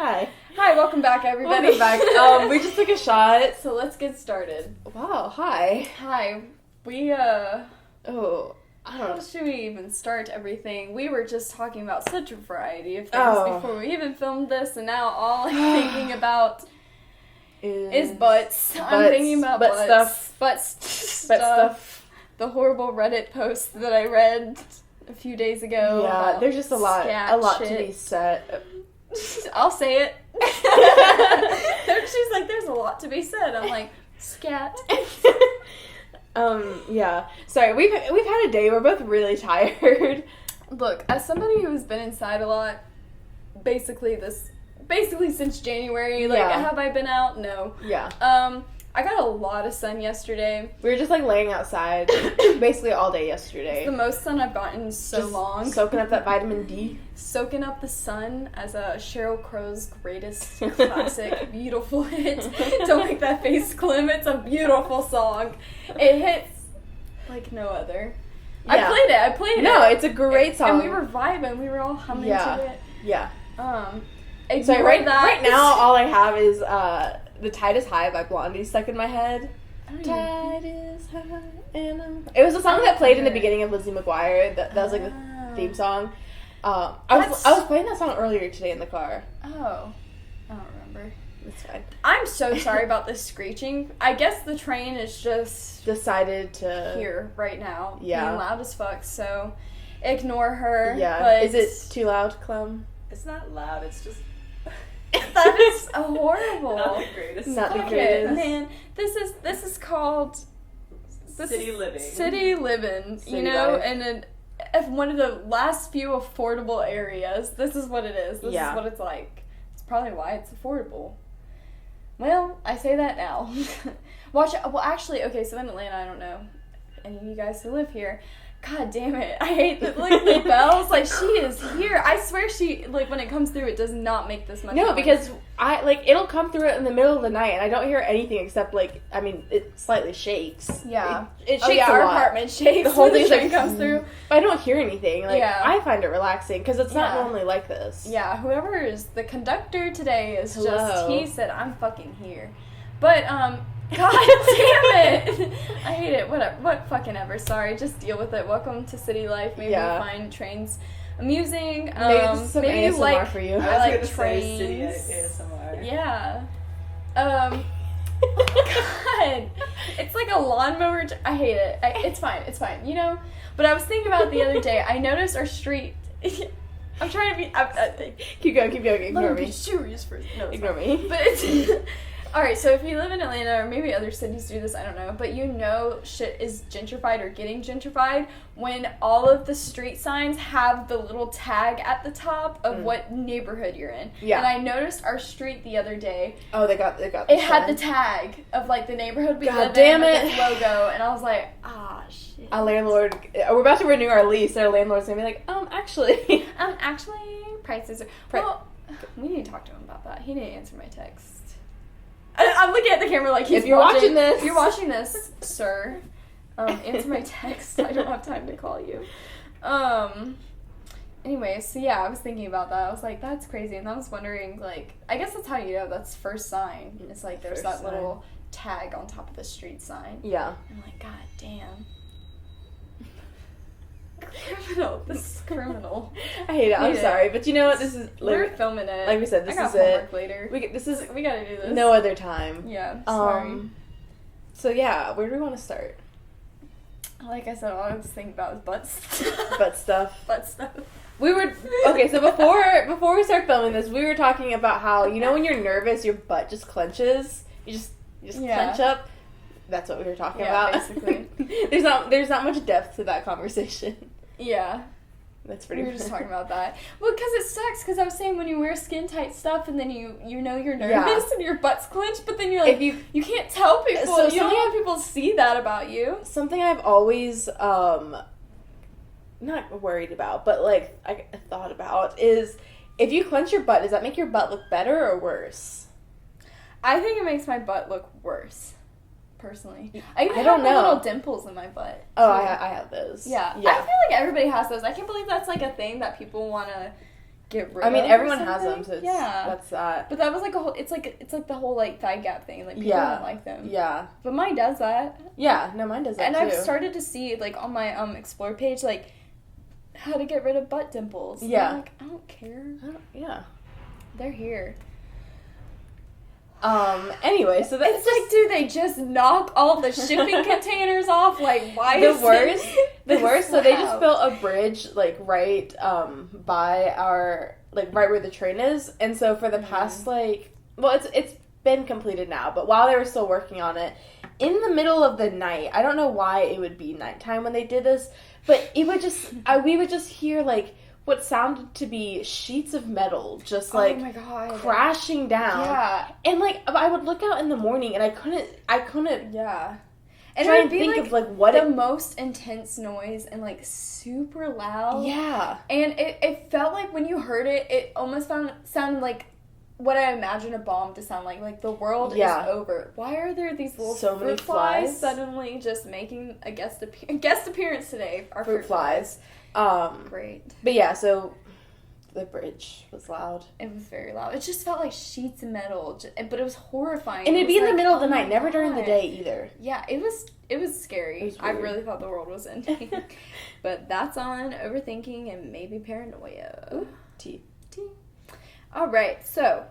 Hi. Hi, welcome back, everybody. Welcome back. We just took a shot. So let's get started. Wow, hi. Hi. We, Oh, I how don't know. should we even start everything? We were just talking about such a variety of things before we even filmed this, and now all I'm thinking about is butts. I'm thinking about butt butts. stuff. Butt stuff. The horrible Reddit post that I read a few days ago. Yeah, there's just a lot to be said. I'll say it. She's like, there's a lot to be said. I'm like, scat. Yeah. Sorry, we've had a day. We're both really tired. Look, as somebody who's been inside a lot, basically since January, like, Yeah. have I been out? No. Yeah. I got a lot of sun yesterday. We were just like laying outside basically all day yesterday. It's the most sun I've gotten in so Just long. soaking up that vitamin D. Soaking up the sun as Sheryl Crow's greatest classic, beautiful hit. Don't make that face, Clem. It's a beautiful song. It hits like no other. Yeah. I played it. No, it's a great song. And we were vibing. We were all humming to it. Yeah. Ignore right that. now, all I have is The Tide is High by Blondie stuck in my head. Tide is high and it was a song that played in the beginning of Lizzie McGuire. That was like the theme song. I was playing that song earlier today in the car. Oh. I don't remember. It's fine. I'm so sorry about this screeching. I guess the train is just Decided to here right now. Yeah. Being loud as fuck, so ignore her. Yeah. But Is it too loud, Clem? It's not loud, it's just... that is horrible. Not the greatest. Not the Fuck greatest. it, man. This is called City living. City living, City you know, life. and in one of the last few affordable areas. This is what it is. This Yeah. is what it's like. It's probably why it's affordable. Well, I say that now. Actually, okay, so in Atlanta, I don't know any of you guys who live here. God damn it. I hate the bells. Like, she is here. I swear she, like, when it comes through, it does not make this much No, noise. because it'll come through it in the middle of the night, and I don't hear anything except, it slightly shakes. Yeah. It shakes a our lot. apartment shakes The whole when the thing's train like, comes through. But I don't hear anything. Yeah. I find it relaxing, because it's not Yeah. normally like this. Yeah, whoever is the conductor today is Hello. just, he said, I'm fucking here. But, God damn it! I hate it. What fucking ever. Sorry, just deal with it. Welcome to city life. Maybe Yeah. you find trains amusing. Maybe this is some maybe you ASMR like, for you. I was I like gonna say city trains. ASMR. Yeah. God. It's like a lawnmower. I hate it. It's fine, you know? But I was thinking about it the other day. I noticed our street... I'm trying to be... Keep going. Ignore Let me me. be serious first. No, it's Ignore fine. me. But it's... Alright, so if you live in Atlanta, or maybe other cities do this, I don't know, but you know shit is gentrified or getting gentrified when all of the street signs have the little tag at the top of what neighborhood you're in. Yeah. And I noticed our street the other day, Oh, they got it the had the sign. tag of, like, the neighborhood we God live damn in, it. with its logo, and I was like, shit. Our landlord... We're about to renew our lease, and our landlord's gonna be like, actually... Actually, prices are... Well, we need to talk to him about that. He didn't answer my text. I'm looking at the camera like he's If you're watching this. If you're watching this, sir, answer my text. I don't have time to call you. Anyway, so yeah, I was thinking about that. I was like, that's crazy. And I was wondering, like, I guess that's how you know that's first sign. It's like there's First that little tag on top of the street sign. Yeah. I'm like, God damn. Criminal. This is criminal. I hate it. I'm Hate it. sorry. But you know what? This is... We're filming it. like we said, this I got is it. homework later. This is We gotta do this. no other time. Yeah, sorry. So yeah, where do we want to start? Like I said, all I was thinking about was butts. Butt stuff. Butt stuff. We were okay. So before we start filming this, we were talking about how when you're nervous, your butt just clenches. You just Yeah. clench up. That's what we were talking Yeah, about. basically. there's not much depth to that conversation. Yeah. That's pretty. We were just talking about that. Well, because it sucks, because I was saying when you wear skin-tight stuff and then you know you're nervous and your butt's clenched, but then you're like, If you can't tell people. So You don't want people to see that about you. Something I've always not worried about, but like I thought about is if you clench your butt, does that make your butt look better or worse? I think it makes my butt look worse, personally. I don't have know. little dimples in my butt. Oh, too. I have those. Yeah. I feel like everybody has those. I can't believe that's like a thing that people want to get rid of. I mean, or everyone has something. them, so yeah. that's that. But that was like a whole. It's like the whole like thigh gap thing. Like people don't like them. Yeah. But mine does that. Yeah. No, mine does that And too. I've started to see like on my explore page like how to get rid of butt dimples. Yeah. And I'm like, I don't care. Yeah. They're here. Anyway, so that's It's like, do they just knock all the shipping containers off? Like, why the is worst. it The this worst. So they just loud? built a bridge like right by our right where the train is, and so for the past it's been completed now, but while they were still working on it, in the middle of the night, I don't know why it would be nighttime when they did this, but it would just we would just hear like what sounded to be sheets of metal just like oh my God. crashing down. Yeah. And like I would look out in the morning and I couldn't Yeah. And try it and would be think like of like what the it most intense noise and like super loud. yeah. And it felt like when you heard it, it almost sounded like what I imagine a bomb to sound like. Like the world is over. Why are there these little So many fruit flies flies suddenly just making a guest appearance today? Our fruit flies. Great. But yeah, so the bridge was loud. It was very loud. It just felt like sheets of metal, but it was horrifying. And it'd be in the middle of the oh my night, never during the God. day either. Yeah, it was scary. It was I weird. really thought the world was ending. But that's on overthinking and maybe paranoia. Ooh, tea. All right, so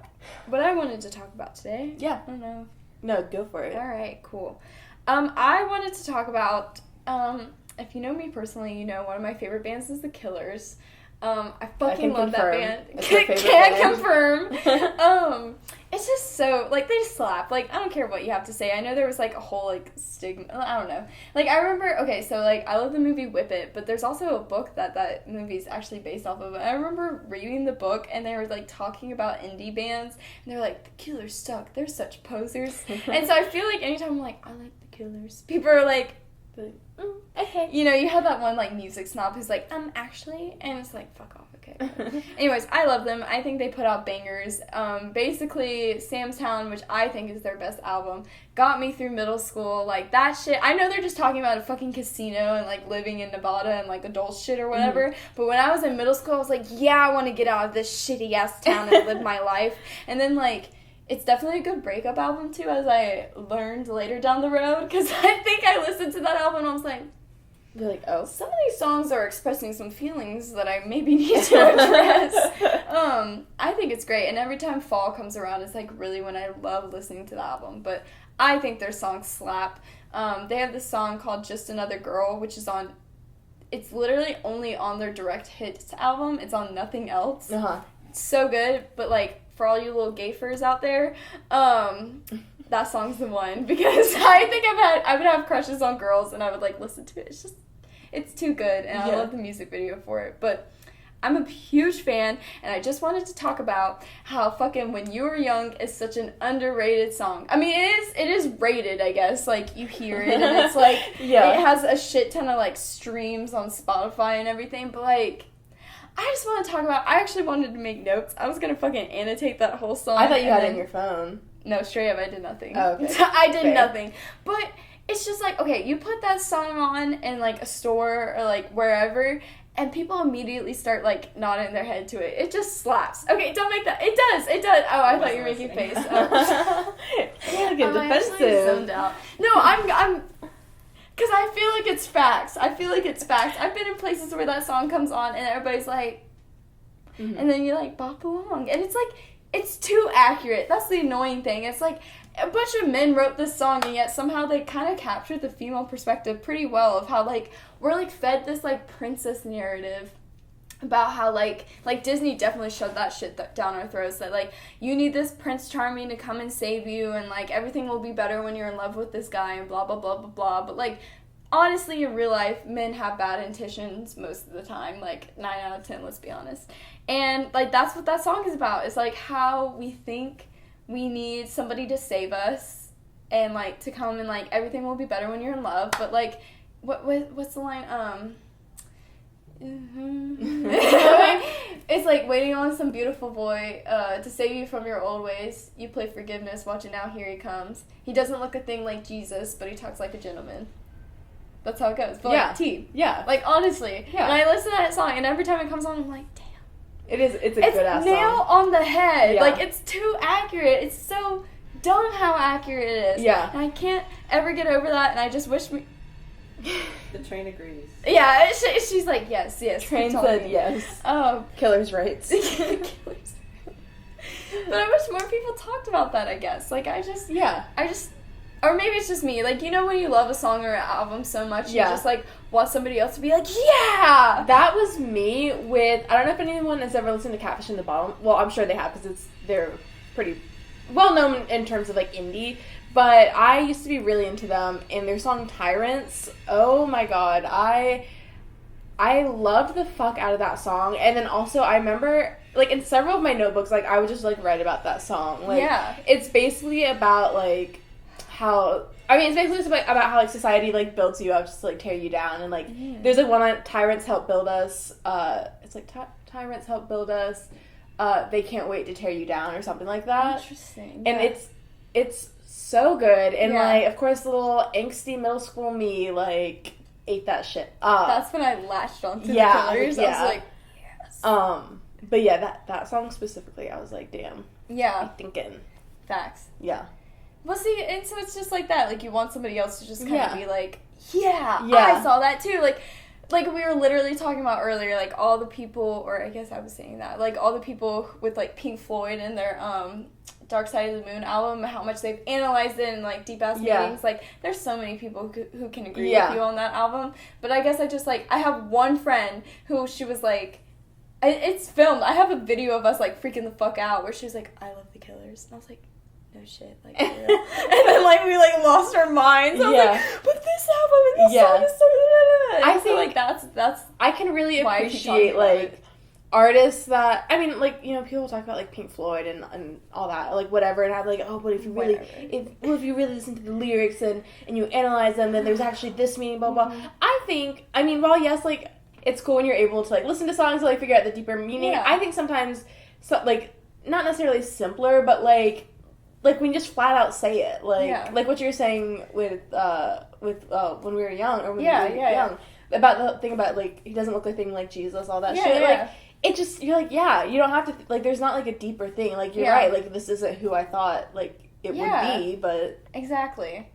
what I wanted to talk about today. Yeah. I don't know. No, go for it. All right, cool. I wanted to talk about, if you know me personally, you know one of my favorite bands is The Killers. I fucking love that band. It's my favorite Can't band. confirm. It's just so, like, they slap. Like, I don't care what you have to say. I know there was, like, a whole, like, stigma. I don't know. Like, I remember, okay, so, like, I love the movie Whip It, but there's also a book that movie is actually based off of. And I remember reading the book, and they were, like, talking about indie bands, and they were like, The Killers suck. They're such posers. And so I feel like anytime I'm like, I like The Killers, people are like, Okay. you know, you have that one, like, music snob who's like, actually, and it's like, fuck off, okay. Anyways, I love them. I think they put out bangers. Basically, Sam's Town, which I think is their best album, got me through middle school. Like, that shit, I know they're just talking about a fucking casino and, like, living in Nevada and, like, adult shit or whatever, but when I was in middle school, I was like, yeah, I want to get out of this shitty-ass town and live my life. And then, like, it's definitely a good breakup album, too, as I learned later down the road, because I think I listened to that album and I was like, You're like, oh. some of these songs are expressing some feelings that I maybe need to address. I think it's great, and every time fall comes around, it's, like, really when I love listening to the album, but I think their songs slap. They have this song called Just Another Girl, which is on, it's literally only on their direct hits album, it's on nothing else. Uh-huh. It's so good, but, like, for all you little gayfers out there, that song's the one, because I think I would have crushes on girls, and I would, like, listen to it. It's too good, and I love the music video for it, but I'm a huge fan, and I just wanted to talk about how fucking When You Were Young is such an underrated song. I mean, it is rated, I guess, like, you hear it, and it's, like, it has a shit ton of, like, streams on Spotify and everything, but, like, I just want to talk about, I actually wanted to make notes. I was going to fucking annotate that whole song. I thought you had it in your phone. No, straight up, I did nothing. Oh, okay. I did Fair. nothing. But it's just like, okay, you put that song on in, like, a store or, like, wherever, and people immediately start, like, nodding their head to it. It just slaps. Okay, don't make that. It does. Oh, I thought you were making face. Oh. Yeah, get I'm actually defensive. zoned out. No, I'm... Because I feel like it's facts. I've been in places where that song comes on and everybody's like... Mm-hmm. And then you, like, bop along. And it's like, it's too accurate. That's the annoying thing. It's like, a bunch of men wrote this song, and yet somehow they kind of captured the female perspective pretty well of how, like, we're, like, fed this, like, princess narrative about how, like Disney definitely shoved that shit down our throats, that, like, you need this Prince Charming to come and save you, and, like, everything will be better when you're in love with this guy, and blah, blah, blah, blah, blah. But, like, honestly, in real life, men have bad intentions most of the time, like, 9 out of 10, let's be honest. And, like, that's what that song is about. It's, like, how we think we need somebody to save us and, like, to come and, like, everything will be better when you're in love. But, like, what's the line? It's, like, waiting on some beautiful boy to save you from your old ways. You play forgiveness, watch it now, here he comes. He doesn't look a thing like Jesus, but he talks like a gentleman. That's how it goes. But, like, T. Yeah. Like, honestly. Yeah. And I listen to that song, and every time it comes on, I'm like, damn. It's a good ass nail song. on the head. Yeah. Like, it's too accurate. It's so dumb how accurate it is. Yeah. And I can't ever get over that, and I just wish me... The train agrees. Yeah, she's like, yes. Train keep telling said me. yes. Oh. Killer's rights. Killers. But I wish more people talked about that, I guess. Like, I just, or maybe it's just me. Like, you know when you love a song or an album so much, you just, like, want somebody else to be like, yeah! That was me with, I don't know if anyone has ever listened to Catfish in the Bottom. Well, I'm sure they have, because they're pretty well known in terms of, like, indie. But I used to be really into them, and their song Tyrants, oh my god, I loved the fuck out of that song. And then also, I remember, like, in several of my notebooks, like, I would just, like, write about that song. Like, it's basically about, like, how, I mean, it's basically just about how, like, society, like, builds you up just to, like, tear you down. And, like, there's, like, one on Tyrants help build us, it's, like, Tyrants help build us, they can't wait to tear you down, or something like that. Interesting. And it's so good. And, like, of course, the little angsty middle school me, like, ate that shit up. That's when I latched onto the Killers. I was like, yes. But yeah, that song specifically, I was like, damn. Yeah. I'm thinking. Facts. Yeah. Well, see, and so it's just like that. Like, you want somebody else to just kind of be like, yeah, I saw that too. Like we were literally talking about earlier, like, all the people, or I guess I was saying that, like, all the people with, like, Pink Floyd and their, Dark Side of the Moon album, how much they've analyzed it in, like, deep-ass meetings. Like, there's so many people who can agree with you on that album. But I guess I just, like, I have one friend who she was, like, it's filmed. I have a video of us, like, freaking the fuck out where she was like, I love the Killers. And I was like, no shit, like, for real. And then, like, we, like, lost our minds. I was like, but this album and this song is so... I feel like that's I can really appreciate, like, artists that, I mean, like, you know, people talk about, like, Pink Floyd and all that, like, whatever, and I'm like, oh, but if you really, if you really listen to the lyrics and you analyze them, then there's actually this meaning, blah, blah. I think, I mean, while, yes, like, it's cool when you're able to, like, listen to songs and, like, figure out the deeper meaning, I think sometimes, like, not necessarily simpler, but, like, when you just flat out say it, like what you're saying with when we were young, or when we were young, about the thing about, like, he doesn't look a thing like Jesus, all that shit, like, it just, you're like, you don't have to, like, there's not, like, a deeper thing, like, you're right, like, this isn't who I thought, like, it would be, but... Exactly.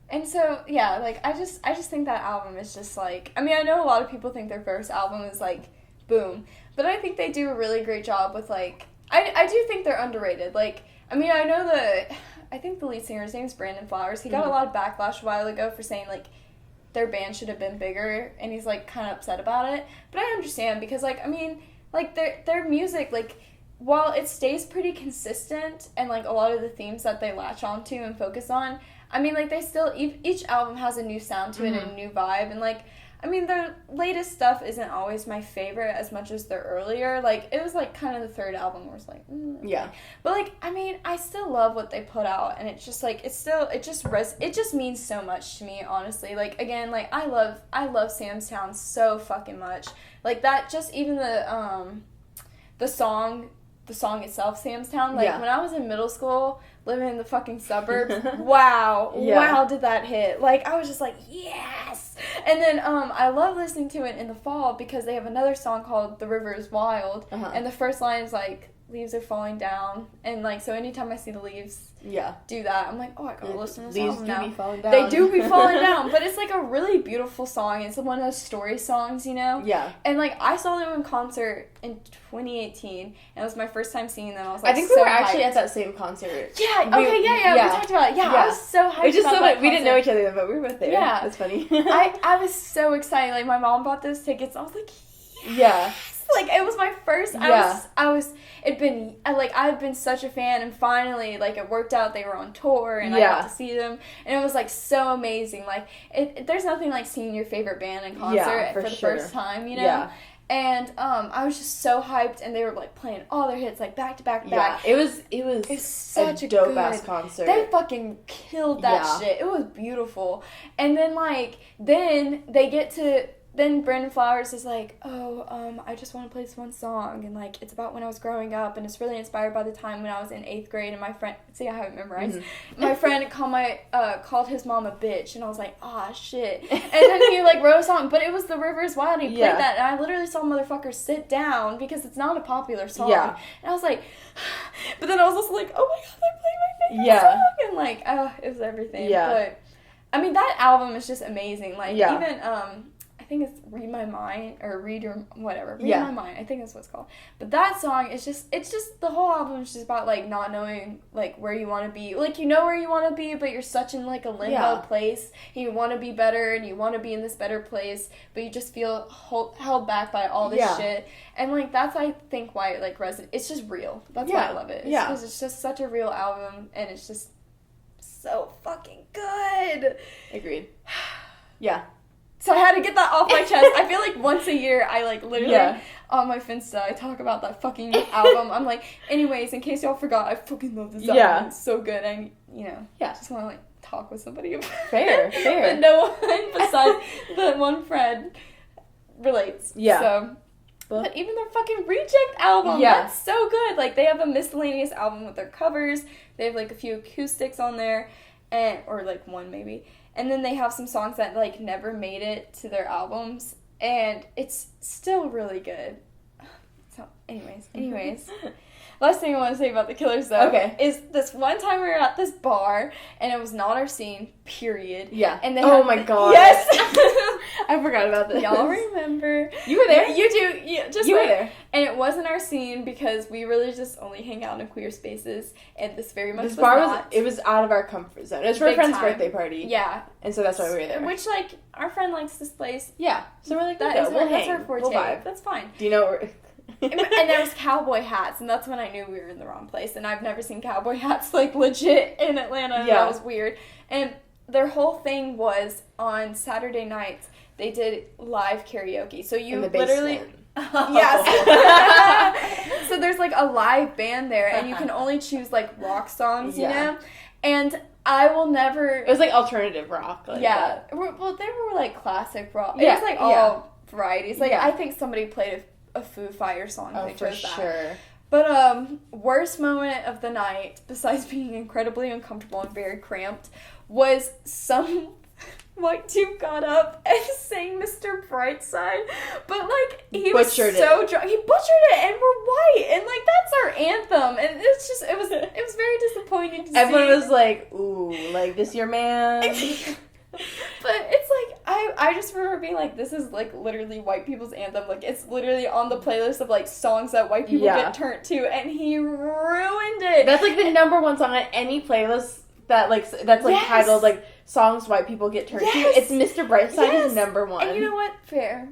And so, like, I just think that album is just, like, I mean, I know a lot of people think their first album is, like, boom, but I think they do a really great job with, like, I do think they're underrated, like, I mean, I think the lead singer's name is Brandon Flowers. He got a lot of backlash a while ago for saying, like, their band should have been bigger, and he's, like, kind of upset about it. But I understand, because, like, I mean, like, their music, like, while it stays pretty consistent, and, like, a lot of the themes that they latch onto and focus on, I mean, like, they still, each album has a new sound to it and a new vibe, and, like, I mean, their latest stuff isn't always my favorite as much as their earlier. Like, it was, like, kind of the third album where it's like, okay. But, like, I mean, I still love what they put out, and it's just, like, it just means so much to me, honestly. Like, again, like, I love Sam's Town so fucking much. Like, that, just even the song itself, Sam's Town, like, when I was in middle school, living in the fucking suburbs, wow, did that hit. Like, I was just like, yes! And then, I love listening to it in the fall because they have another song called The River is Wild, and the first line is, like, leaves are falling down, and, like, so anytime I see the leaves do that, I'm like, oh, I gotta listen to this album now. Leaves do be falling down. They do be falling down, but it's, like, a really beautiful song. It's one of those story songs, you know? Yeah. And, like, I saw them in concert in 2018, and it was my first time seeing them. I was, like, I think we were actually at that same concert. Yeah, we talked about it. Yeah, I was so hyped. It's just about so that we didn't know each other, but we were both there. Yeah. That's funny. I was so excited. Like, my mom bought those tickets. I was like, yes! Yeah. Like, it was my first, I've been such a fan, and finally, like, it worked out. They were on tour, and I got to see them, and it was, like, so amazing. Like, there's nothing like seeing your favorite band in concert for the first time, you know? Yeah. And, I was just so hyped, and they were, like, playing all their hits, like, back to back to back. It was such a dope-ass concert. They fucking killed that shit. It was beautiful. And then, like, then they get to then Brandon Flowers is like, I just want to play this one song, and like it's about when I was growing up, and it's really inspired by the time when I was in 8th grade, and my friend, see, I have it memorized. My friend called his mom a bitch, and I was like, shit. And then he like wrote a song, but it was The River Is Wild, and he played that, and I literally saw motherfuckers sit down because it's not a popular song. Yeah. And I was like, but then I was also like, oh my god, they played my favorite song, and like, it was everything. Yeah. But I mean, that album is just amazing. Like even I think it's Read My Mind, or Read My Mind, I think that's what it's called. But that song is just, the whole album is just about, like, not knowing, like, where you want to be. Like, you know where you want to be, but you're such in, like, a limbo place. You want to be better, and you want to be in this better place, but you just feel held back by all this shit. And, like, that's, I think, why it, like, it's just real. That's why I love it. Because it's just such a real album, and it's just so fucking good. Agreed. Yeah. So I had to get that off my chest. I feel like once a year, I, like, literally, on my Finsta, I talk about that fucking album. I'm like, anyways, in case y'all forgot, I fucking love this album. It's so good. And, just want to, like, talk with somebody about it. Fair. But no one besides the one friend relates. Yeah. So, but even their fucking Reject album, that's so good. Like, they have a miscellaneous album with their covers. They have, like, a few acoustics on there, or, like, one maybe. And then they have some songs that, like, never made it to their albums. And it's still really good. So, anyways. Last thing I want to say about the Killers, though, is this one time we were at this bar, and it was not our scene, period. Yeah. And then my god. Yes! I forgot about this. Y'all remember. You were there. You do. You were there. And it wasn't our scene because we really just only hang out in queer spaces, and this very much was not. It was out of our comfort zone. It was for a friend's birthday party. Yeah. And so that's why we were there. Which, like, our friend likes this place. Yeah. So we're like, that's our forte. We'll vibe. That's fine. Do you know what we're... And there was cowboy hats, and that's when I knew we were in the wrong place. And I've never seen cowboy hats, like, legit in Atlanta. Yeah. That was weird. And their whole thing was on Saturday nights, they did live karaoke. So you literally... Yes. So there's, like, a live band there, and you can only choose, like, rock songs, you know? And I will never... It was, like, alternative rock. Like that. Well, they were, like, classic rock. It was, like, all varieties. Like, I think somebody played a Foo Fighters song. Oh, for sure. But, worst moment of the night, besides being incredibly uncomfortable and very cramped, was some white dude got up and sang Mr. Brightside, but, like, he was so drunk. He butchered it, and we're white, and, like, that's our anthem, and it's just, it was very disappointing to see. Everyone was like, ooh, like, this your man? But it's like, I just remember being like, this is, like, literally white people's anthem. Like, it's literally on the playlist of, like, songs that white people get turned to, and he ruined it. That's, like, the number one song on any playlist that, like, that's, like, titled, like, songs white people get turned to. It's Mr. Brightside is number one. And you know what? Fair.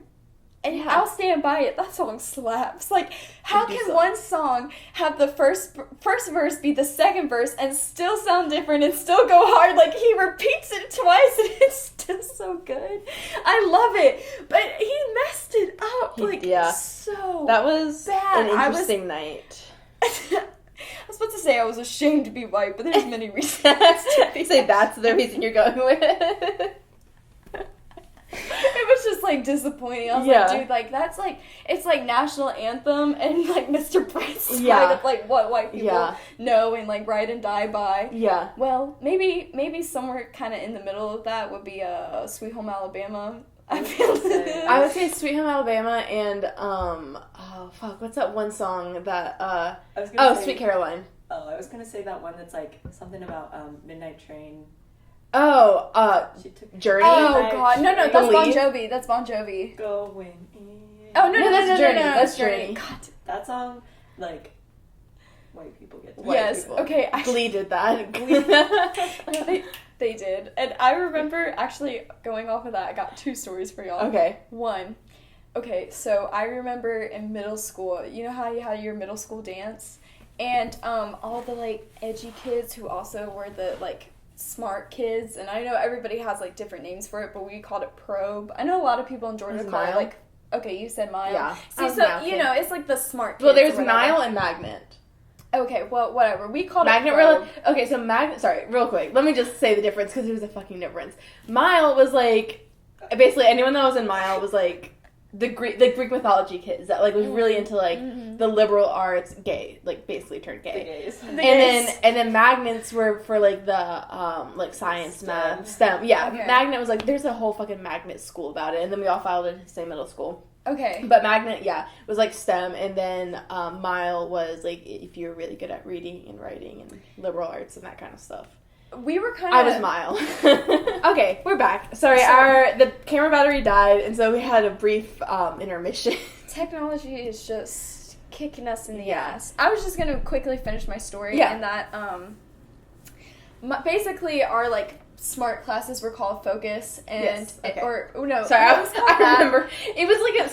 And I'll stand by it. That song slaps. Like, how can one song have the first verse be the second verse and still sound different and still go hard? Like, he repeats it twice and it's still so good. I love it. But he messed it up. Like, so that was bad. An interesting night. I was about to say I was ashamed to be white, but there's many reasons to be. Say that's the reason you're going with. It was just, like, disappointing. I was like, dude, like, that's, like, it's, like, national anthem and, like, Mr. Brightside of, like, what white people know and, like, Ride and Die by. Yeah. Well, maybe somewhere kind of in the middle of that would be Sweet Home Alabama. I would say Sweet Home Alabama and, what's that one song that, Sweet Caroline. Oh, I was gonna say that one that's, like, something about, Midnight Train. Journey. Oh, God. No, that's Bon Jovi. That's Bon Jovi. Going in. Oh, no, that's Journey. That's Journey. God. That song, like, white people get to. Yes, people. Okay. Glee did that. They did. And I remember, actually, going off of that, I got 2 stories for y'all. Okay. One. Okay, so I remember in middle school, you know how you had your middle school dance? And all the, like, edgy kids who also were the, like, smart kids, and I know everybody has, like, different names for it, but we called it probe. I know a lot of people in Georgia call it, like, okay, you said mile. Yeah. See, so, you know, it's, like, the smart kids. Well, there's mile and magnet. Okay, well, whatever. We called magnet it probe. Really? Okay, so magnet, sorry, real quick. Let me just say the difference, because there's a fucking difference. Mile was, like, basically anyone that was in Mile was like the Greek mythology kids that like was really into like the liberal arts, gay, like basically turned gay. And then magnets were for like the like science, math, STEM. Yeah, okay. Magnet was like there's a whole fucking magnet school about it, and then we all filed into the same middle school. Okay. But magnet, was like STEM, and then Mile was like if you were really good at reading and writing and liberal arts and that kind of stuff. We were kind of... I was Mile. Okay, we're back. Sorry, the camera battery died, and so we had a brief intermission. Technology is just kicking us in the ass. I was just going to quickly finish my story in that basically our like smart classes were called Focus and I remember it was like a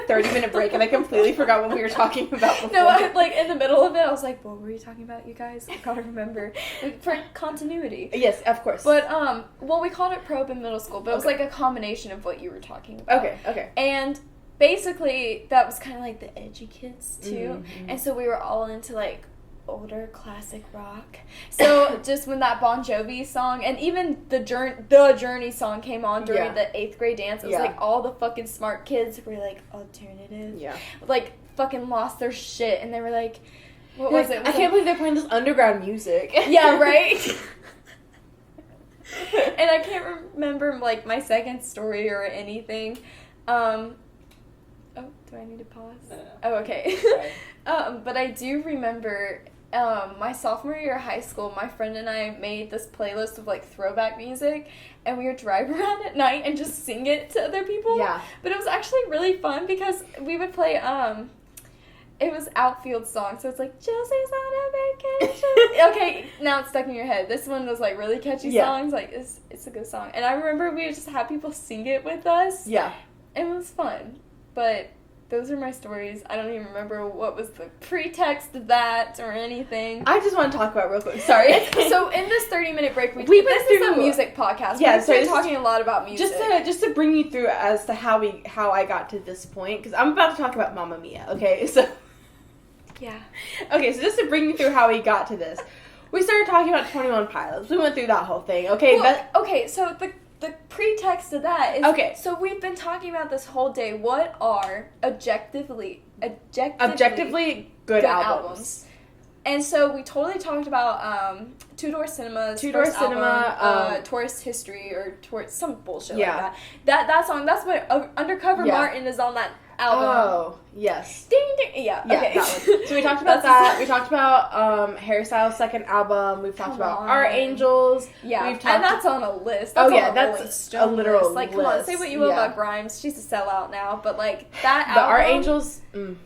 30-minute break and I completely forgot what we were talking about before. No, like in the middle of it I was like, what were you talking about, you guys? I gotta remember for continuity. Yes, of course. But well, we called it Probe in middle school, but it was like a combination of what you were talking about. Okay. And basically that was kind of like the edgy kids too, and so we were all into like older classic rock. So just when that Bon Jovi song and even the Journey song came on during the 8th grade dance, it was like all the fucking smart kids were like alternative. Yeah. Like fucking lost their shit and they were like, what was it? I can't believe they're playing this underground music. Yeah, right? And I can't remember like my second story or anything. Oh, do I need to pause? No. Oh, okay. Right. But I do remember my sophomore year of high school, my friend and I made this playlist of like throwback music, and we would drive around at night and just sing it to other people. Yeah. But it was actually really fun because we would play it was Outfield song, so it's like Chelsea's on a vacation. Okay, now it's stuck in your head. This one was like really catchy songs, like it's a good song. And I remember we would just have people sing it with us. Yeah. And it was fun. But those are my stories. I don't even remember what was the pretext of that or anything. I just want to talk about real quick. Sorry. So in this 30-minute break, this is a music podcast. Yeah, so we're talking a lot about music. Just to bring you through as to how I got to this point, because I'm about to talk about Mamma Mia. Okay, so yeah. Okay, so just to bring you through how we got to this, we started talking about 21 Pilots. We went through that whole thing. Okay. Well, so the pretext of that is... Okay. So we've been talking about this whole day. What are objectively good albums? And so we totally talked about Two Door Cinema's first album, Tourist History, or some bullshit like that. That song, that's what Undercover Martin is on that album. Oh, yes. Ding, ding. Yeah, okay. That one. So we talked about that. We talked about Harry Styles' second album. We've talked about Our Angels. Yeah, and that's on a list. That's that's a literal list. Like, come on, say what you will about Grimes. She's a sellout now, but like that album. But Our Angels,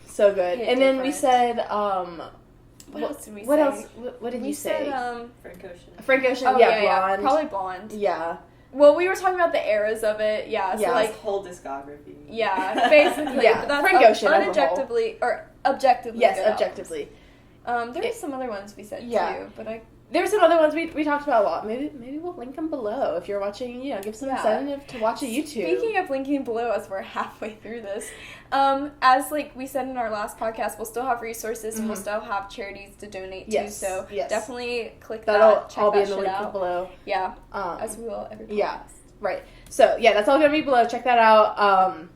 so good. And then we said, what else did we say? What else? What did you say? Frank Ocean. Frank Ocean, Blonde. Probably Blonde. Yeah. Well, we were talking about the eras of it, so like his whole discography. Yeah, basically. Yeah, that's Frank Ocean objectively or objectively. Yes, good objectively. There were some other ones we said too, but there were some other ones we talked about a lot. Maybe we'll link them below if you're watching. Give some incentive to watch a YouTube. Speaking of linking below, as we're halfway through this, as like we said in our last podcast, we'll still have resources and we'll still have charities to donate to. So definitely click that. Check all be that in the link out below. Yeah, as we will every podcast. Yeah, right. So that's all gonna be below. Check that out.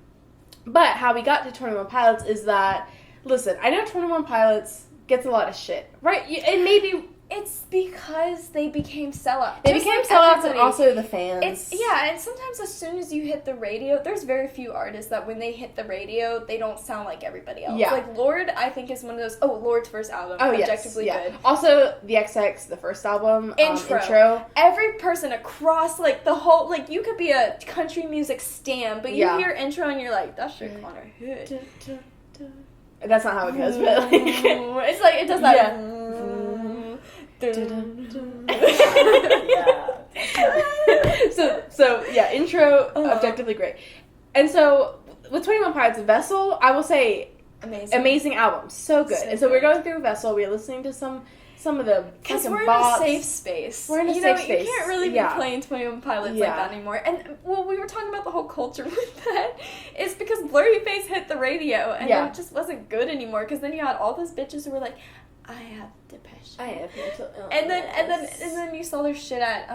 But how we got to 21 Pilots is that, listen, I know 21 Pilots gets a lot of shit, right? And maybe it's because they became sellouts. They became sellouts, and also the fans. And sometimes as soon as you hit the radio, there's very few artists that when they hit the radio, they don't sound like everybody else. Yeah. Like Lorde, I think is one of those. Oh, Lorde's first album, objectively good. Also, the XX, the first album, intro. Every person across like the whole, like you could be a country music stan, but you hear intro and you're like, that shit kind of hit. That's not how it goes, but like, it's like it does that. Yeah. So intro, objectively great. And so with 21 Pilots, Vessel, I will say amazing album, so good. And so we're going through Vessel, we're listening to some of the because we're in a safe space. We're in a safe space. You can't really be playing 21 Pilots like that anymore. And we were talking about the whole culture with that. It's because Blurry Face hit the radio, and it just wasn't good anymore. Because then you had all those bitches who were like, I have depression. I have mental illness. And then you saw their shit at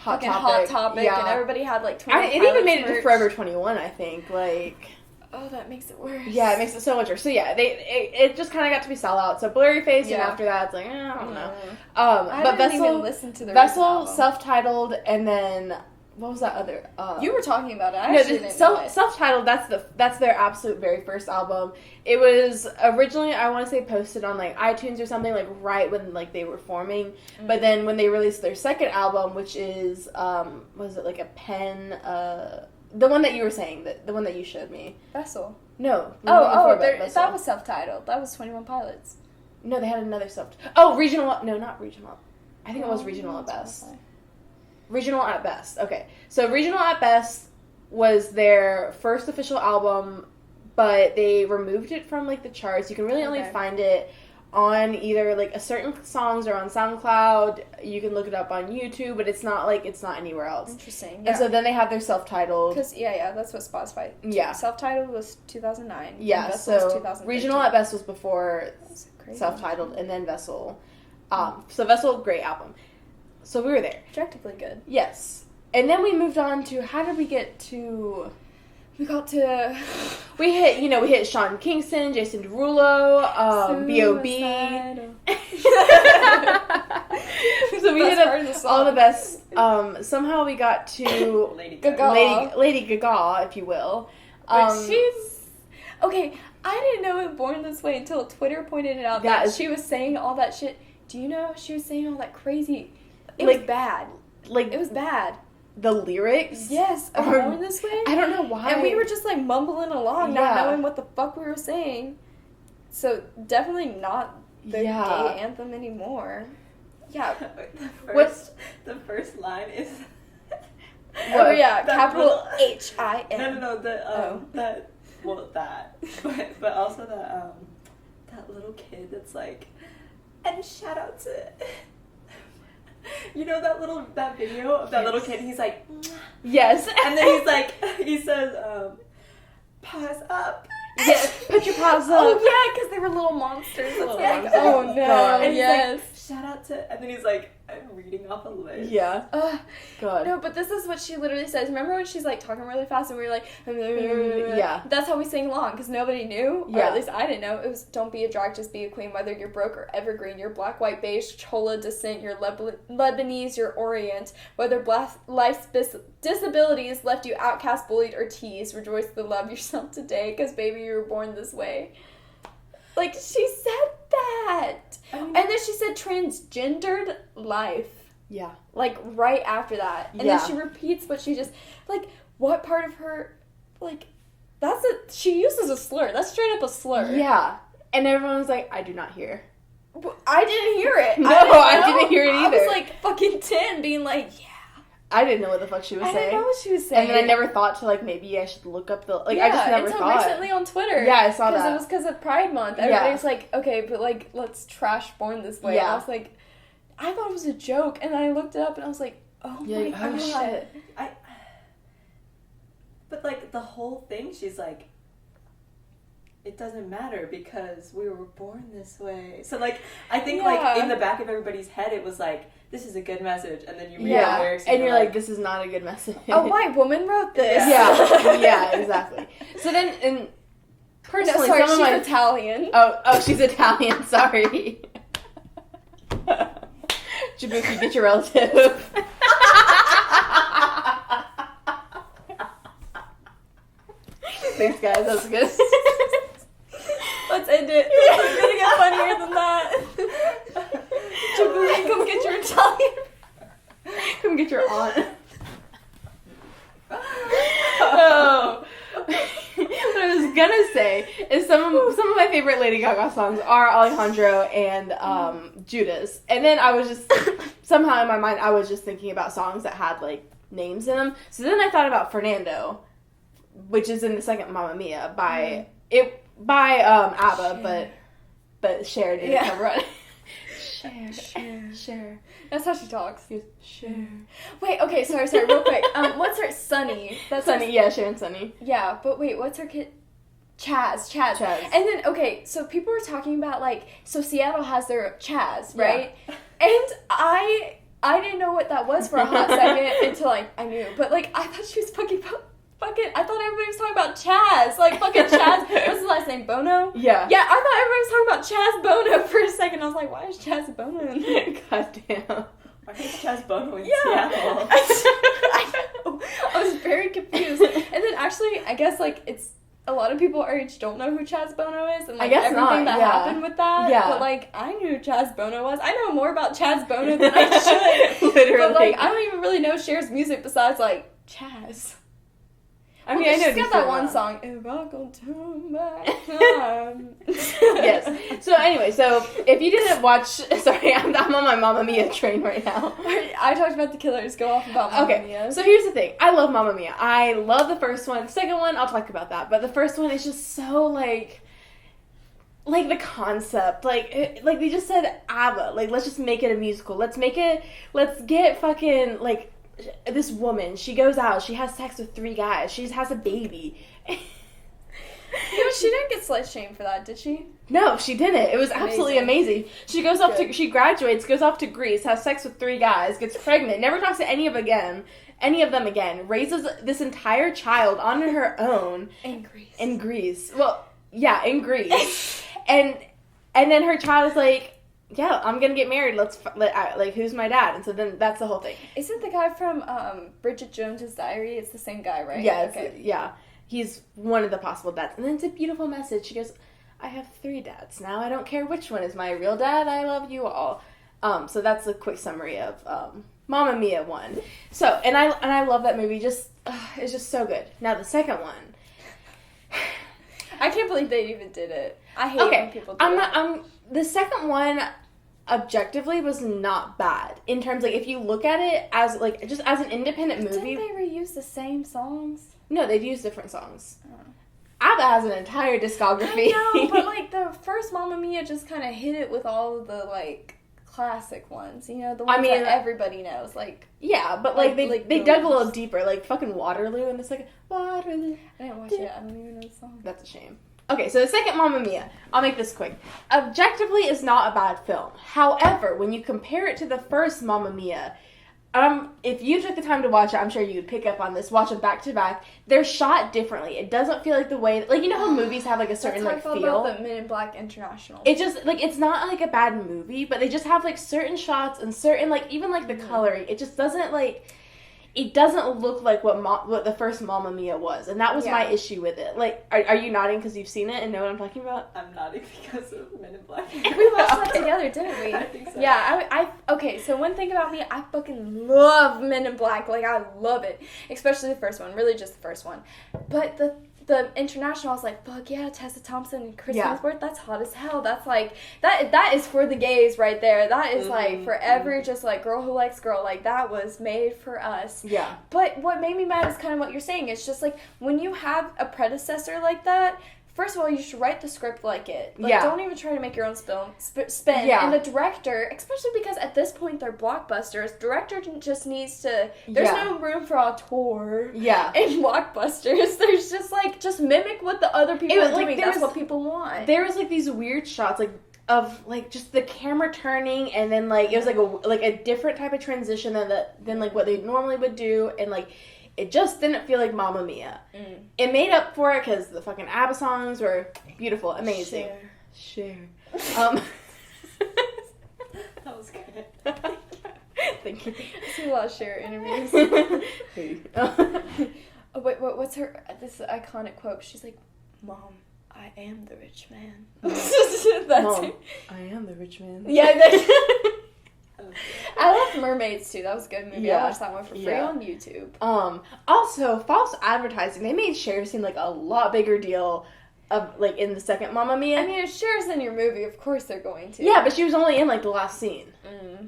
Hot Topic, yeah. and everybody had like 20. It even made it to Forever 21, I think. Like, oh, that makes it worse. Yeah, it makes it so much worse. So yeah, it just kind of got to be sellout. So Blurry Face, and after that, it's like I don't know. I didn't even listen to the Vessel, self-titled, and then what was that other? You were talking about it. I actually didn't know it. Self-titled. That's their absolute very first album. It was originally, I want to say, posted on like iTunes or something, like right when like they were forming. Mm-hmm. But then when they released their second album, which is was it like a pen? The one that you were saying, the one that you showed me. Vessel. No. That was self-titled. That was 21 Pilots. No, they had another Regional. No, not Regional. I think it was Regional at Best. Regional at Best. Okay. So Regional at Best was their first official album, but they removed it from like the charts. You can really only find it on either like a certain songs or on SoundCloud. You can look it up on YouTube, but it's not anywhere else. Interesting. Yeah. And so then they have their self-titled. Because that's what Spotify. Yeah. Self-titled was 2009. Yeah. And so was 2013. Regional at Best was before self-titled, and then Vessel. So Vessel, great album. So we were there. Objectively good. Yes. And then we moved on to, how did we get to... We hit Sean Kingston, Jason Derulo, B.O.B. So we hit all the best. Somehow we got to Lady Gaga. Lady Gaga, if you will. She's... Okay, I didn't know it Born This Way until Twitter pointed it out that she was saying all that shit. Do you know she was saying all that crazy... It was bad. Like, it was bad. The lyrics? Yes. Born This Way? I don't know why. And we were just, like, mumbling along, not knowing what the fuck we were saying. So, definitely not the gay anthem anymore. Yeah. The first line is... Oh, yeah. Capital H-I-N. No. But also that little kid that's like... And shout out to... You know that video of that little kid? He's like, yes. And then he's like, he says, paws up. Yeah, put your paws up. Oh, yeah, because they were little monsters. Oh, no. And he's like, shout out to, and then he's like, I'm reading off a list. Yeah. God. No, but this is what she literally says. Remember when she's like talking really fast and we were like, yeah. That's how we sang along because nobody knew, yeah. Or at least I didn't know. It was don't be a drag, just be a queen. Whether you're broke or evergreen, you're black, white, beige, chola descent, you're Lebanese, you're Orient. Whether life's disabilities left you outcast, bullied, or teased, rejoice to love yourself today because baby, you were born this way. Like, she said that. And then she said transgendered life. Yeah. Like, right after that. And then she repeats what she just... Like, what part of her... Like, she uses a slur. That's straight up a slur. Yeah. And everyone's like, I do not hear. I didn't hear it. No, I didn't hear it either. I was like fucking 10 being like, yeah. I didn't know what the fuck she was saying. I didn't know what she was saying. And then I never thought to, like, maybe I should look up the... Like, I just never thought. Yeah, recently on Twitter. Yeah, I saw that. Because it was because of Pride Month. Everybody's like, okay, but, like, let's trash Born This Way. Yeah. And I was like, I thought it was a joke. And then I looked it up and I was like, oh my God. Shit. But, like, the whole thing, she's like, it doesn't matter because we were born this way. So, like, I think, like, in the back of everybody's head, it was like, this is a good message. And then you read the lyrics and you're like, this is not a good message. A white woman wrote this. Yeah, exactly. So then, and personally, she's Italian. Oh, she's Italian, sorry. Jabuki, get your relative. Thanks, guys. That was good. Let's end it. It's gonna get funnier than that. Jabuki, come get your Italian. Come get your aunt. Oh. What I was gonna say is some of my favorite Lady Gaga songs are Alejandro and Judas. And then I was just somehow in my mind I was just thinking about songs that had like names in them. So then I thought about Fernando, which is in the second Mamma Mia by ABBA, but Cher didn't cover it. Cher. That's how she talks. Cher. Wait, okay, sorry, real quick. What's her Sunny? That's Sunny, Cher and Sunny. Yeah, but wait, what's her kid? Chaz. And then, okay, so people were talking about, like, so Seattle has their Chaz, right? Yeah. And I didn't know what that was for a hot second until I knew. But, like, I thought she was fucking, I thought everybody was talking about Chaz. Like, fucking Chaz. What's his last name? Bono? Yeah. Yeah, I thought everybody was talking about Chaz Bono for a second. I was like, why is Chaz Bono in there? God damn. Why is Chaz Bono in Seattle? I know. I was very confused. And then, actually, I guess, like, it's... A lot of people our age don't know who Chaz Bono is, and like everything that happened with that. Yeah. But like, I knew who Chaz Bono was. I know more about Chaz Bono than I should. Literally. But like, I don't even really know Cher's music besides like Chaz. I mean, I know she's got that one song. If I go turn back time. Yes. So anyway, if you didn't watch, sorry, I'm on my Mamma Mia train right now. I talked about The Killers. Go off about Mamma Mia. So here's the thing. I love Mamma Mia. I love the first one. The second one, I'll talk about that. But the first one is just so like the concept, like they just said ABBA. Like, let's just make it a musical. Let's get fucking like. This woman, she goes out, she has sex with 3 guys, she has a baby. You know, she didn't get slut shamed for that, did she? No, she didn't. It was absolutely amazing. She goes off she graduates, goes off to Greece, has sex with 3 guys, gets pregnant, never talks to any of them again, raises this entire child on her own. In Greece. Well, yeah, in Greece. and then her child is like, yeah, I'm gonna get married. Like, who's my dad? And so then that's the whole thing. Isn't the guy from Bridget Jones's Diary? It's the same guy, right? Yeah, yeah. He's one of the possible dads. And then it's a beautiful message. She goes, I have 3 dads now. I don't care which one is my real dad. I love you all. So that's a quick summary of Mamma Mia 1. So, and I love that movie. Just it's just so good. Now the second one. I can't believe they even did it. I hate when people do it. The second one objectively was not bad in terms, like, if you look at it as like just as an independent movie. Didn't they reuse the same songs? No, they've used different songs. ABBA has an entire discography. I know, but like the first Mamma Mia just kind of hit it with all of the like classic ones, you know, the ones that everybody knows. Like, yeah, but like they dug a little deeper, like fucking Waterloo, and it's like Waterloo. I didn't watch it. I don't even know the song. That's a shame. Okay, so the second Mamma Mia, I'll make this quick. Objectively, is not a bad film. However, when you compare it to the first Mamma Mia, if you took the time to watch it, I'm sure you would pick up on this. Watch them back to back. They're shot differently. It doesn't feel like the way, like, you know how movies have like a certain like feel. About the Men in Black International. It just like it's not like a bad movie, but they just have like certain shots and certain like even like the coloring. It just doesn't like. It doesn't look like what the first Mamma Mia was, and that was my issue with it. Like, are you nodding because you've seen it and know what I'm talking about? I'm nodding because of Men in Black. We watched that together, didn't we? I think so. Yeah, okay, so one thing about me, I fucking love Men in Black. Like, I love it. Especially the first one. Really just the first one. But the International, I was like, fuck yeah, Tessa Thompson and Chris Hemsworth, that's hot as hell. That's like, that is for the gays right there. That is like, for every just like girl who likes girl, like that was made for us. Yeah. But what made me mad is kind of what you're saying. It's just like, when you have a predecessor like that, first of all, you should write the script like it. Like, don't even try to make your own spin. Yeah. And the director, especially because at this point they're blockbusters, director just needs to... There's no room for auteur in blockbusters. There's just like, just mimic what the other people are doing. That's what people want. There was like these weird shots, like, of like just the camera turning, and then like it was like a different type of transition than like what they normally would do, and like it just didn't feel like Mamma Mia. It made up for it because the fucking ABBA songs were beautiful, amazing. Share. That was good. Thank you. I see a lot of Cher interviews. Oh, wait, what's this iconic quote? She's like, Mom, I am the rich man. Mom, I am the rich man. Yeah, I loved Mermaids too. That was a good movie. I watched that one for free on YouTube. Also, false advertising. They made Cher seem like a lot bigger deal of like in the second Mamma Mia. I mean, if Cher's in your movie, of course they're going to. Yeah, but she was only in like the last scene.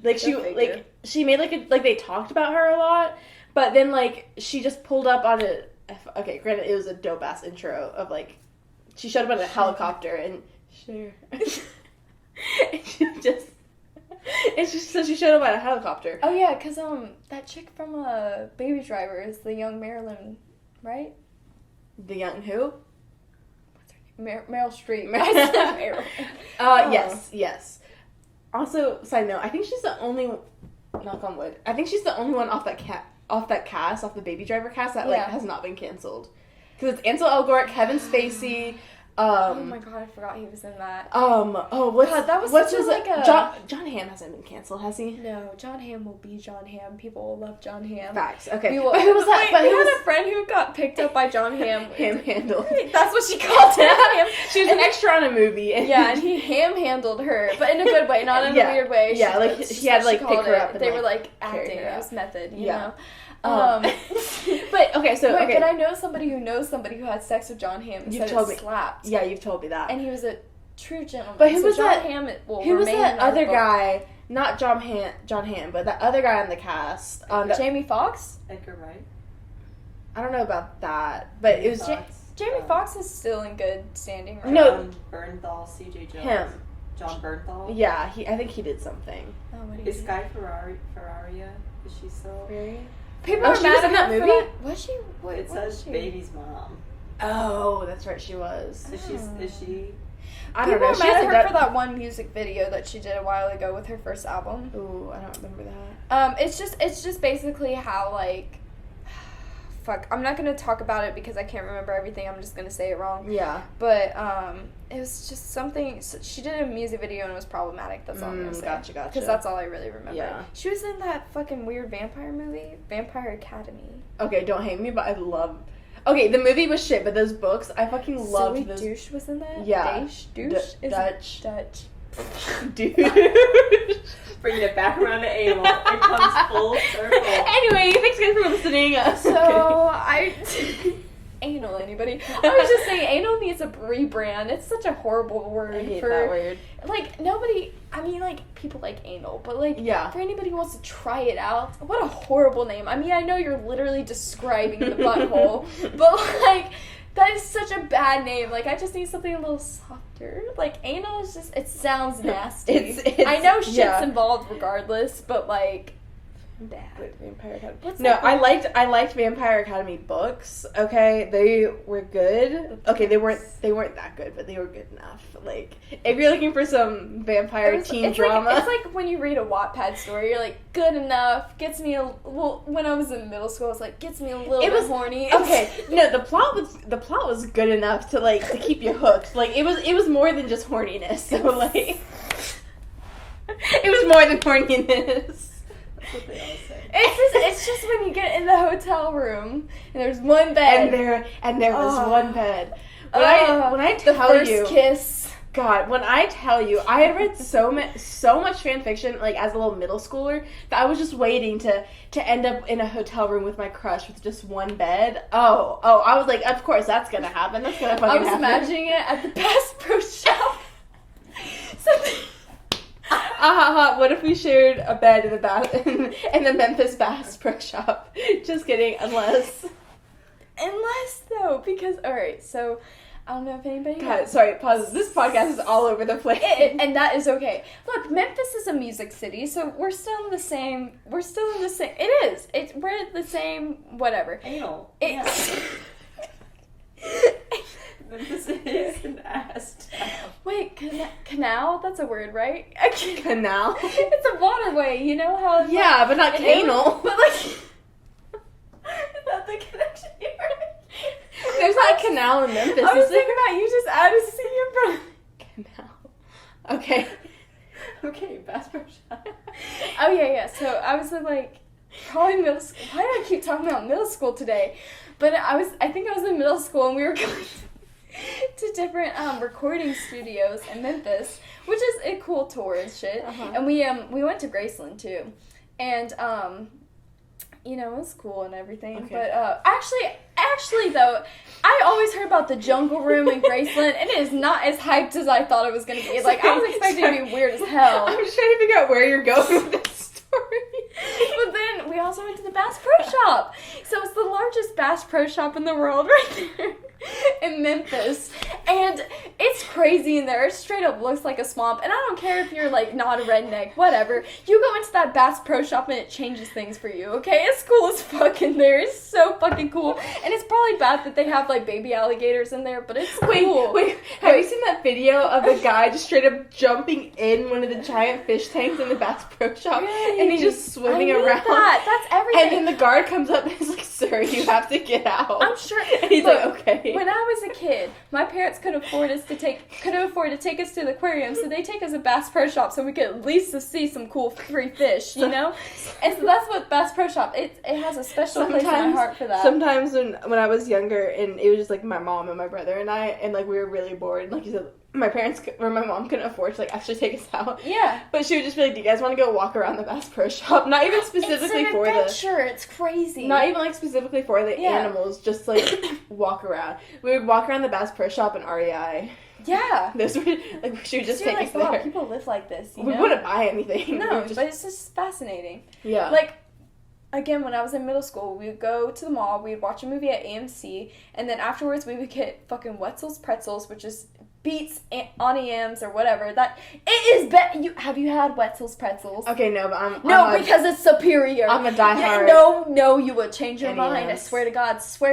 Like she made like they talked about her a lot, but then like she just pulled up on a. Okay, granted, it was a dope ass intro of like she showed up on a helicopter and Cher. And she showed up on a helicopter. Oh yeah, because that chick from Baby Driver is the young Marilyn, right? The young who? What's her name? Meryl Streep. Yes. Also, side note, I think she's the only. Knock on wood. I think she's the only one off that off the Baby Driver cast that like has not been canceled. Because it's Ansel Elgort, Kevin Spacey. Oh my god, I forgot he was in that. John Hamm hasn't been canceled, has he? No, John Hamm will be John Hamm. People will love John Hamm. Facts. Okay. But who was that? But we had a friend who got picked up by John Hamm. Ham-handled. That's what she called him. She was an extra on a movie. And he ham-handled her, but in a good way, not in a weird way. Yeah, like he had like pick her up. They were like acting. It was method, you know. But okay, so but I know somebody who knows somebody who had sex with John Hamm and said it slapped. Yeah, you've told me that. And he was a true gentleman. But who was John Hamm? Who was that other guy? Not John Hamm, but that other guy on the cast. Jamie Foxx? Edgar Wright. I don't know about that, but it was Jamie Foxx is still in good standing, right? No, Bernthal, C.J. Jones. Him. John Bernthal. Yeah, I think he did something. Oh, what did Is Sky Ferraria? Is she still? Really? People are mad at that movie. Was she? It says Baby's mom. Oh, that's right, she was. Is she? I don't know. People are mad at her for that one music video that she did a while ago with her first album. Ooh, I don't remember that. It's just basically how like. Fuck, I'm not gonna talk about it because I can't remember everything. I'm just gonna say it wrong. Yeah. But it was just something. She did a music video and it was problematic. That's all I'm gonna say. Gotcha. Because that's all I really remember. Yeah. She was in that fucking weird vampire movie, Vampire Academy. Okay, don't hate me, but I love. Okay, the movie was shit, but those books, I fucking loved. Zoe Douche was in that. Yeah. Douche. Dutch. Dude. Bringing it back around to anal. It comes full circle. Anyway, thanks guys for listening. Anal, anybody? I was just saying, anal needs a rebrand. It's such a horrible word. I hate that word. Like, nobody, I mean, like, people like anal, but, like, for anybody who wants to try it out, what a horrible name. I mean, I know you're literally describing the butthole, but, like, that is such a bad name. Like, I just need something a little softer. Like, anal is just, it sounds nasty. It's I know shit's involved regardless, but, like, bad. Vampire Academy. I liked Vampire Academy books. Okay, they were good. Okay, they weren't that good, but they were good enough. Like, if you're looking for some vampire teen drama, it's like when you read a Wattpad story, you're like, good enough. Gets me when I was in middle school, I was like, gets me a little bit horny. Okay, no, the plot was good enough to keep you hooked. Like, it was more than just horniness. So like, it was more than horniness. That's what they all say. It's just when you get in the hotel room and there's one bed and there was one bed. When I tell you, kiss. God, when I tell you, I had read so much fan fiction, like, as a little middle schooler, that I was just waiting to end up in a hotel room with my crush with just one bed. Oh, I was like, of course, that's gonna happen. That's gonna fucking happen. I was imagining it at the Bass Pro Shop. What if we shared a bed in the Memphis Bass Pro Shop? Just kidding, unless though, because, alright, so, I don't know if anybody knows. Sorry, pause. This podcast is all over the place. And that is okay. Look, Memphis is a music city, so we're still in the same, it is. We're the same, whatever. Anal. Memphis is an ass town. Wait, canal? That's a word, right? Canal? It's a waterway, you know how it's yeah, but not canal. But like, is that the connection here? There's not a canal in Memphis. I was thinking about you just added C in front. Canal. Okay. Okay, Bass Pro Shop. Oh yeah. So I was like, probably middle school. Why do I keep talking about middle school today? But I think I was in middle school and we were going to different recording studios in Memphis, which is a cool tour and shit. Uh-huh. And we went to Graceland too, and you know, it was cool and everything. Okay. But actually though, I always heard about the Jungle Room in Graceland, and it is not as hyped as I thought it was gonna be. Like, I was expecting it to be weird as hell. I'm just trying to figure out where you're going with this story. But then we also went to the Bass Pro Shop, so it's the largest Bass Pro Shop in the world right there. In Memphis, and it's crazy in there. It straight up looks like a swamp. And I don't care if you're, like, not a redneck, whatever. You go into that Bass Pro Shop and it changes things for you, okay? It's cool as fuck in there. It's so fucking cool. And it's probably bad that they have, like, baby alligators in there, but it's cool. Wait, have you seen that video of a guy just straight up jumping in one of the giant fish tanks in the Bass Pro Shop? Right. And he's just swimming around. That's everything. And then the guard comes up and is like, sir, you have to get out. I'm sure. And he's like, okay. When I was a kid, my parents could afford to take us to the aquarium, so they take us to Bass Pro Shop so we could at least see some cool free fish, you know? And so that's what Bass Pro Shop, it has a special place in my heart for that. Sometimes when I was younger, and it was just like my mom and my brother and I, and like we were really bored, and like you said, my mom couldn't afford to like actually take us out. Yeah. But she would just be like, do you guys want to go walk around the Bass Pro Shop? Not even specifically for the... It's an adventure. It's crazy. Not even like specifically for the animals, just like walk around. We would walk around the Bass Pro Shop in REI. Yeah. Those were like, she would just take us wow, there. people live like this, you know? We wouldn't buy anything. No, but it's just fascinating. Yeah. Like, again, when I was in middle school, we would go to the mall, we'd watch a movie at AMC, and then afterwards we would get fucking Wetzel's Pretzels, which is Beats, Auntie M's, or whatever. That it is have you had Wetzel's Pretzels? Okay, no, but because it's superior. I'm a diehard. No, you would change your mind. Yes. I swear to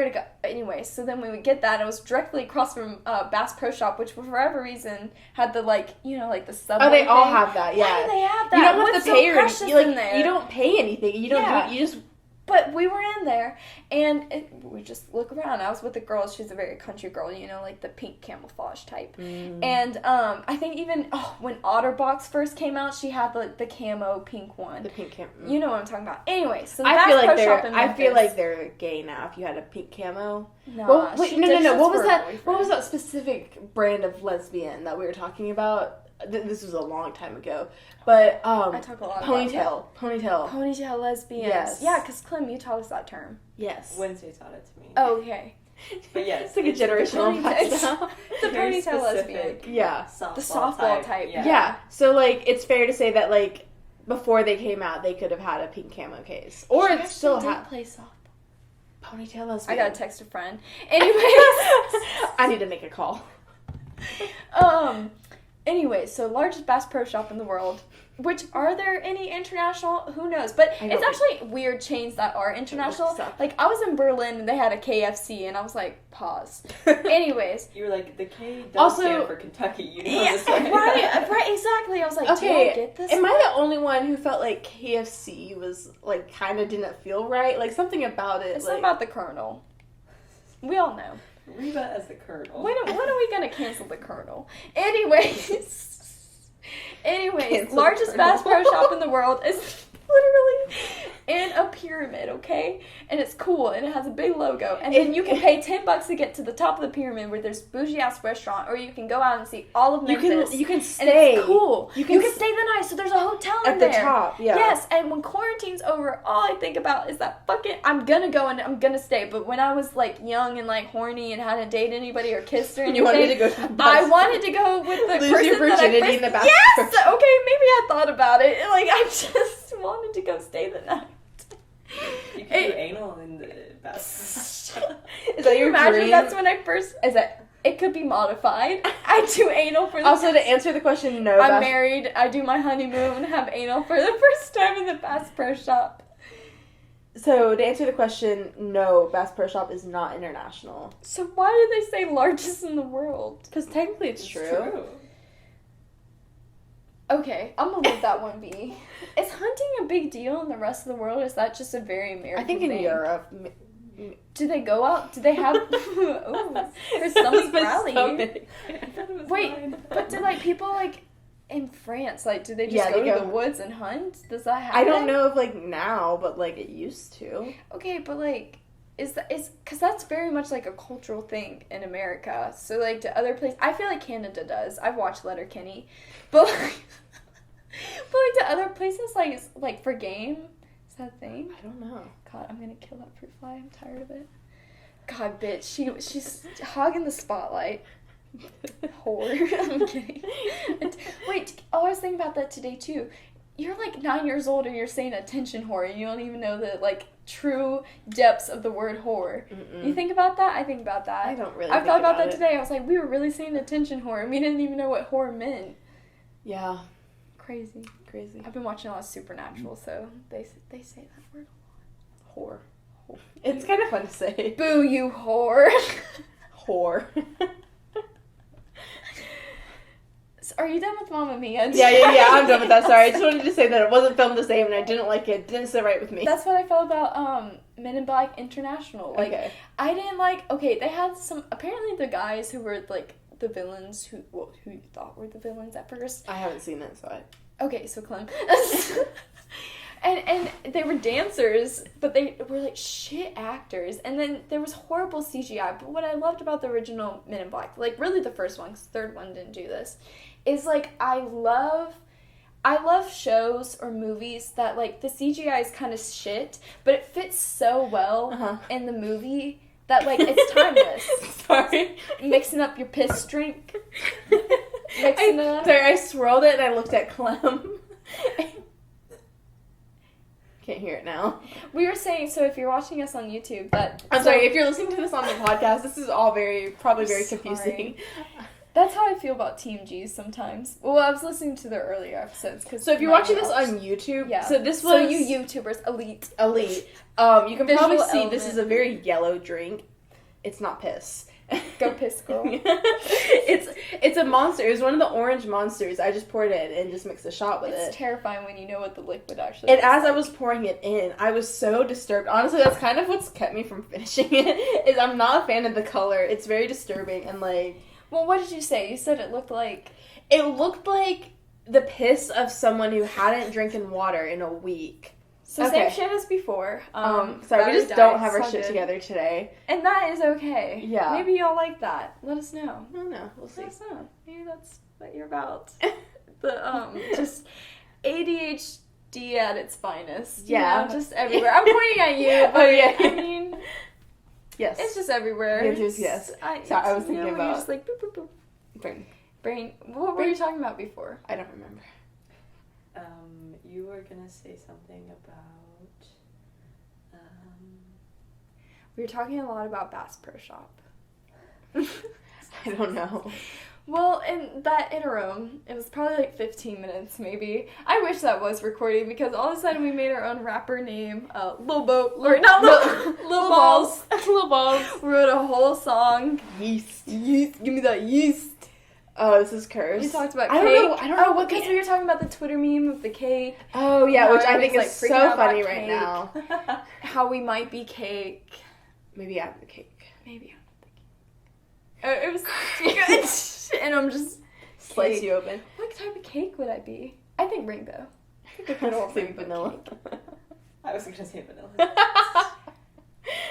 God. Anyway, so then we would get that. It was directly across from Bass Pro Shop, which for whatever reason had the like the Subway. Oh, they thing. all have that. Yeah. Why do they have that? You don't have What's to pay so precious in there? You don't pay anything. You don't do it. You just. But we were in there, and we just look around. I was with a girl. She's a very country girl, you know, like the pink camouflage type. Mm. And I think even when Otterbox first came out, she had the camo pink one. The pink camo. You know what I'm talking about. Anyway, so I feel like they're gay now. If you had a pink camo. Nah, well, wait, no. What was that? Boyfriend. What was that specific brand of lesbian that we were talking about? This was a long time ago, but I talk a lot ponytail lesbians. Yes. Yeah, because Clem, you taught us that term. Yes. Wednezdayz taught it to me. Oh, okay. But yes, it's like a generational ponytail. The ponytail lesbian. Yeah. The softball type. Yeah. So like, it's fair to say that like before they came out, they could have had a pink camo case, or it still had. Play softball. Ponytail lesbian. I gotta text a friend. Anyways, I need to make a call. Anyway, so largest Bass Pro Shop in the world. Which, are there any international? Who knows? But it's actually weird chains that are international. Like, I was in Berlin and they had a KFC and I was like, pause. Anyways. You were like, the K does stand for Kentucky. You know this, right? right, exactly. I was like, do I get this? Am I the only one who felt like KFC was, like, kind of didn't feel right? Like, something about it. It's not about the Colonel. We all know. Reba as the Colonel. When are we going to cancel the Colonel? Anyways, largest Bass Pro Shop in the world is literally in a pyramid, okay? And it's cool, and it has a big logo. And then you can pay $10 to get to the top of the pyramid where there's bougie-ass restaurant, or you can go out and see all of Memphis. You can stay. And it's cool. You can stay the night, so there's a hotel in there. At the top, yeah. Yes, and when quarantine's over, all I think about is that I'm gonna go and I'm gonna stay. But when I was, like, young and, like, horny and hadn't dated anybody or kissed or anything, you wanted to go to the bus. I wanted to go with the Lose person your virginity in the bathroom. Yes! Okay, maybe I thought about it. Like, I just wanted to go stay the night. You can do anal in the bathroom. Is that your dream? That's when I first... It could be modified. I do anal for the Also, to answer the question, no. I'm married. I do my honeymoon, have anal for the first time in the Bass Pro Shop. So, to answer the question, no, Bass Pro Shop is not international. So why did they say largest in the world? Because technically it's true. Okay, I'm gonna let that one be. Is hunting a big deal in the rest of the world, or is that just a very American thing? I think in Europe. Do they go out? Do they have... Ooh, there's something rally. Wait, but do, like, people, like, in France, like, do they just go to the woods and hunt? Does that happen? I don't know if, like, now, but, like, it used to. Okay, but, like... Because that's very much like a cultural thing in America. So, like, to other places, I feel like Canada does. I've watched Letterkenny, but to other places, like for game, is that a thing? I don't know. God, I'm gonna kill that fruit fly. I'm tired of it. God, bitch, she's hogging the spotlight. Whore. I'm kidding. Wait, I was thinking about that today too. you're like 9 years old and you're saying attention whore and you don't even know the like true depths of the word whore. You think about that? I think about that. I don't really. I've thought about that today. I was like, we were really saying attention whore and we didn't even know what whore meant. Yeah. Crazy. I've been watching a lot of Supernatural, so they say that word a lot. Whore. It's kind of fun to say. Boo, you whore. Whore. So are you done with Mamma Mia? Yeah, I'm done with that. Sorry, I just wanted to say that it wasn't filmed the same and I didn't like it. It didn't sit right with me. That's what I felt about Men in Black International. Like, okay. I didn't like, they had some, apparently the guys who were, like, the villains, who you thought were the villains at first. I haven't seen it, so Okay, so Clem. and they were dancers, but they were, like, shit actors. And then there was horrible CGI. But what I loved about the original Men in Black, like, really the first one, because the third one didn't do this, is, like, I love shows or movies that, like, the CGI is kind of shit, but it fits so well in the movie that, like, it's timeless. Sorry. Mixing up your piss drink. Mixing it up. Sorry, I swirled it and I looked at Clem. Can't hear it now. We were saying, so if you're watching us on YouTube, I'm sorry, if you're listening to this on the podcast, this is all probably very confusing. That's how I feel about Team G's sometimes. Well, I was listening to the earlier episodes. So if you're watching this on YouTube, so this was... So you YouTubers, elite. You can probably see this is a very yellow drink. It's not piss. Go piss, girl. It's a monster. It was one of the orange monsters. I just poured it in and just mixed a shot with it. It's terrifying when you know what the liquid actually is. And as I was pouring it in, I was so disturbed. Honestly, that's kind of what's kept me from finishing it, is I'm not a fan of the color. It's very disturbing and like... Well, what did you say? You said it looked like... It looked like the piss of someone who hadn't drinking water in a week. So same shit as before. Sorry, we just don't have our shit together today. And that is okay. Yeah. Maybe y'all like that. Let us know. I don't know. We'll see. Let us know. Maybe that's what you're about. Just ADHD at its finest. Yeah. You know, just everywhere. I'm pointing at you, but I mean... Yes. It's just everywhere. Yes. I was thinking about... You're just like, boop, boop, boop. Brain. What were you talking about before? I don't remember. You were gonna say something about... We were talking a lot about Bass Pro Shop. I don't know. Well, in that interim, it was probably like 15 minutes, maybe. I wish that was recording, because all of a sudden we made our own rapper name, Lil Balls. Lil Balls. Wrote a whole song. Yeast. Give me that yeast. Oh, this is cursed. We talked about cake. I don't know what because we were talking about the Twitter meme of the cake. Oh, yeah, which I think is so funny right now. How we might be cake. Maybe I'm the cake. Maybe I'm the cake. It was good. And I'm just... Slice you open. What type of cake would I be? I think rainbow. I think a good old rainbow vanilla. Cake. I was going to say vanilla.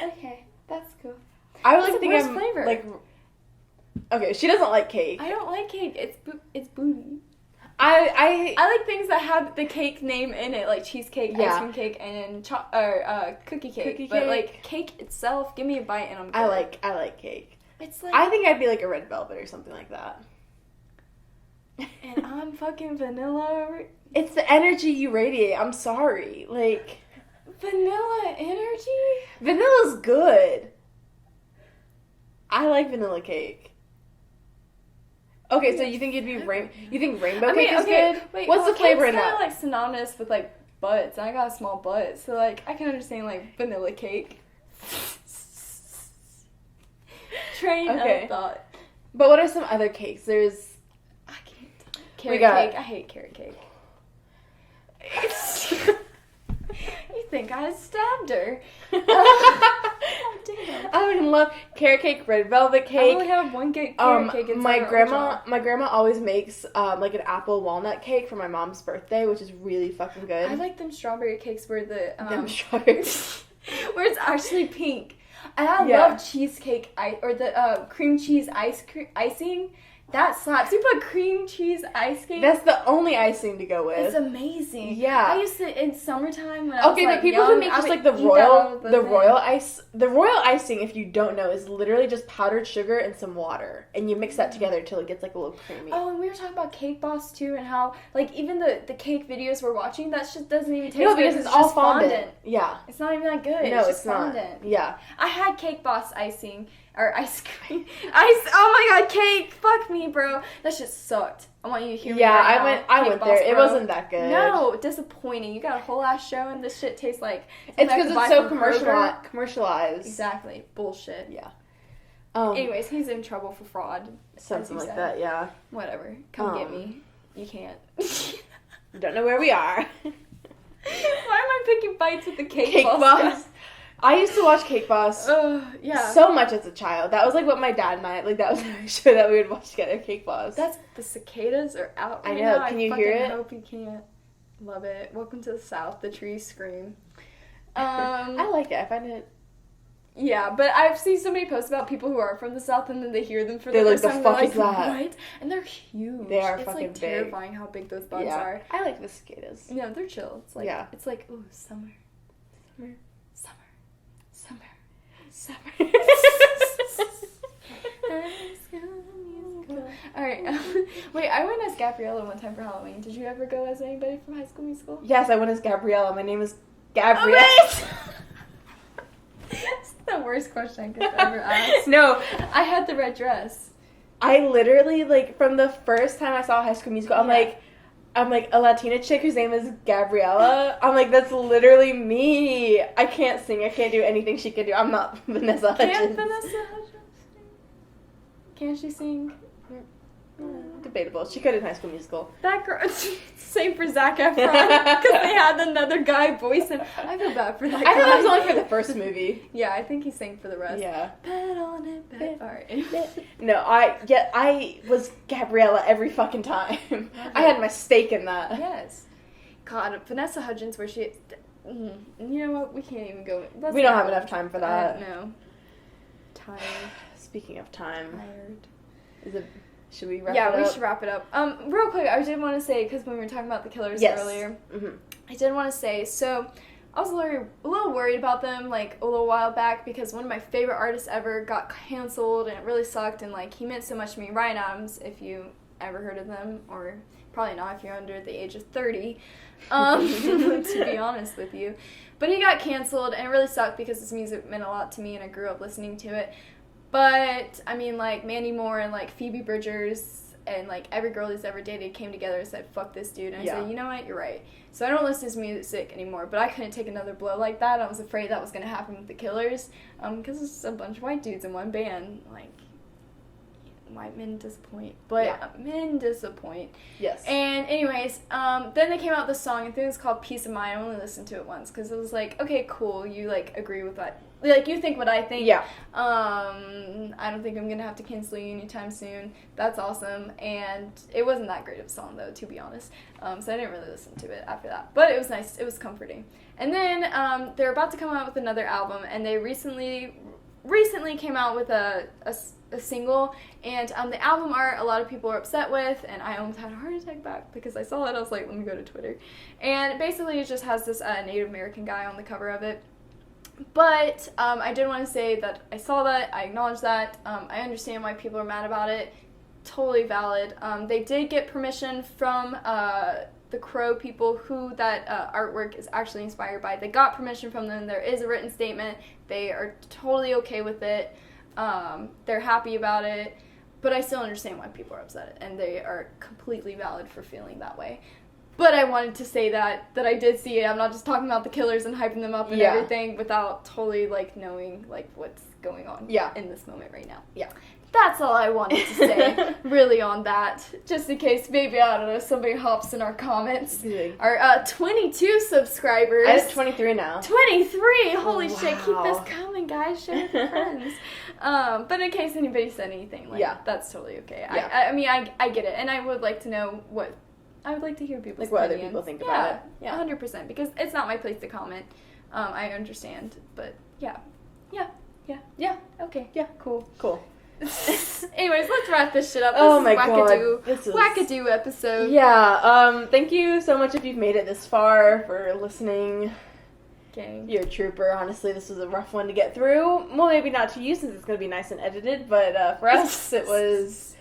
Okay, that's cool. I would like to think I'm flavor. Like... Okay, she doesn't like cake. I don't like cake. It's booty. I like things that have the cake name in it, like cheesecake, ice cream cake, and cookie cake. But like cake itself, give me a bite and I'm good. I like cake. It's like I think I'd be like a red velvet or something like that. And I'm fucking vanilla. It's the energy you radiate. I'm sorry. Like vanilla energy? Vanilla's good. I like vanilla cake. Okay, so you think you'd be you think rainbow cake is good? Wait, what's the flavor in that? It's kind of like synonymous with like butts, and I got a small butt, so like I can understand like vanilla cake. Train of thought. But what are some other cakes? There's I can't. Carrot cake. I hate carrot cake. You think I stabbed her? Oh, damn. I would love carrot cake, red velvet cake. I only have one carrot cake. My grandma always makes like an apple walnut cake for my mom's birthday, which is really fucking good. I like them strawberry cakes where them strawberries where it's actually pink. And I love cheesecake or the cream cheese icing. That slaps. You put cream cheese ice cream. That's the only icing to go with. It's amazing. Yeah. I used to in summertime when I was but people who make just like the royal icing, if you don't know, is literally just powdered sugar and some water, and you mix that together until it gets like a little creamy. Oh, and we were talking about Cake Boss too, and how like even the cake videos we're watching, that shit doesn't even taste good. Because it's all fondant. Yeah. It's not even that good. No, it's fondant. Not. Yeah. I had Cake Boss icing. Or ice cream. Oh my god, cake! Fuck me, bro. That shit sucked. I want you to hear me right I went there. It wasn't that good. No, disappointing. You got a whole ass show and this shit tastes like... It's because it's so commercialized. Exactly. Bullshit. Yeah. Anyways, he's in trouble for fraud. Something like that, yeah. Whatever. Come get me. You can't. Don't know where we are. Why am I picking fights with the Cake Boss? I used to watch Cake Boss so much as a child. That was like what my dad and I, like that was the show that we would watch together, Cake Boss. That's, the cicadas are out right I know, now. can you hear it? I hope you can't. Love it. Welcome to the South, the trees scream. I like it, I find it. Yeah, but I've seen so many posts about people who are from the South and then they hear them for the first time. They're like, the fuck is that? Right? And they're huge. They are it's fucking like terrifying how big those bugs are. I like the cicadas. Yeah, they're chill. It's like, it's like, ooh, summer. Alright, wait, I went as Gabriella one time for Halloween. Did you ever go as anybody from High School Musical? Yes, I went as Gabriella. My name is Gabrielle. That's the worst question I could ever ask. No. I had the red dress. I literally, like, from the first time I saw High School Musical, I'm like a Latina chick whose name is Gabriella. I'm like, that's literally me. I can't sing. I can't do anything she can do. I'm not Vanessa Hudgens. Can Vanessa Hudgens sing? Can she sing? Debatable. She could in High School Musical. That girl. Same for Zac Efron. Because they had another guy voice him. I feel bad for that guy. I thought that was only for the first movie. Yeah, I think he sang for the rest. Yeah. Bet on it, bet. Alright. No, I was Gabriella every fucking time. Okay. I had my stake in that. Yes. God, Vanessa Hudgens, where she... You know what? We can't even go... We don't have enough time for that. No. Tired. Speaking of time. Tired. Should we wrap it up? Yeah, we should wrap it up. Real quick, I did want to say, because when we were talking about the Killers earlier, I did want to say, so I was a little worried about them, like, a little while back, because one of my favorite artists ever got canceled, and it really sucked, and, like, he meant so much to me. Ryan Adams, if you ever heard of them, or probably not if you're under the age of 30, to be honest with you. But he got canceled, and it really sucked because his music meant a lot to me, and I grew up listening to it. But, I mean, like, Mandy Moore and, like, Phoebe Bridgers and, like, every girl he's ever dated came together and said, fuck this dude. And I said, you know what, you're right. So I don't listen to his music anymore, but I couldn't take another blow like that. I was afraid that was going to happen with the Killers, because it's a bunch of white dudes in one band. Like, white men disappoint. But men disappoint. Yes. And anyways, then they came out with this song, I think it was called Peace of Mind. I only listened to it once, because it was like, okay, cool, you, like, agree with that. Like, you think what I think. Yeah. I don't think I'm going to have to cancel you anytime soon. That's awesome. And it wasn't that great of a song, though, to be honest. So I didn't really listen to it after that. But it was nice. It was comforting. And then they're about to come out with another album. And they recently came out with a single. And the album art, a lot of people are upset with. And I almost had a heart attack back because I saw it. I was like, let me go to Twitter. And basically it just has this Native American guy on the cover of it. But I did want to say that I saw that, I acknowledge that, I understand why people are mad about it, totally valid. They did get permission from the Crow people who that artwork is actually inspired by. They got permission from them, there is a written statement, they are totally okay with it, they're happy about it, but I still understand why people are upset, and they are completely valid for feeling that way. But I wanted to say that I did see it. I'm not just talking about the Killers and hyping them up and everything without totally, like, knowing, like, what's going on in this moment right now. Yeah. That's all I wanted to say, really, on that. Just in case, maybe, I don't know, somebody hops in our comments. Our 22 subscribers. I have 23 now. 23! Holy shit, keep this coming, guys. Share it with friends. But in case anybody said anything, like, that's totally okay. I mean, I get it. And I would like to know I would like to hear people's opinions. What other people think about it. Yeah, 100%. Because it's not my place to comment. I understand. But, yeah. Okay. Yeah, cool. Anyways, let's wrap this shit up. This is wackadoo episode. Yeah, thank you so much if you've made it this far for listening. Gang. You're a trooper. Honestly, this was a rough one to get through. Well, maybe not to you since it's going to be nice and edited, but for us, it was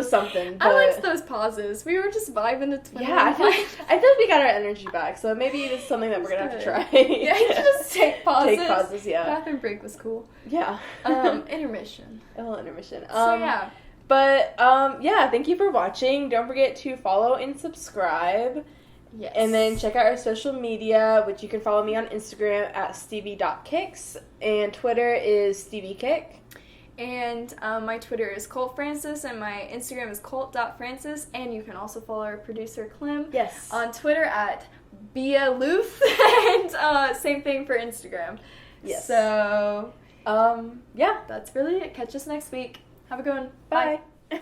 something. But... I liked those pauses. We were just vibing to 20. Yeah, I feel like we got our energy back, so maybe it's something that we're going to have to try. Yeah, just take pauses. Take pauses, yeah. Bathroom break was cool. Yeah. Intermission. A little intermission. So, yeah. But, yeah, thank you for watching. Don't forget to follow and subscribe. Yes. And then check out our social media, which you can follow me on Instagram at stevie.kicks, and Twitter is steviekick. And my Twitter is Colt Francis, and my Instagram is Colt.Francis, and you can also follow our producer Clem. Yes. On Twitter at BiaLoof, and same thing for Instagram. Yes. So, yeah. That's really it. Catch us next week. Have a good one. Bye. Bye.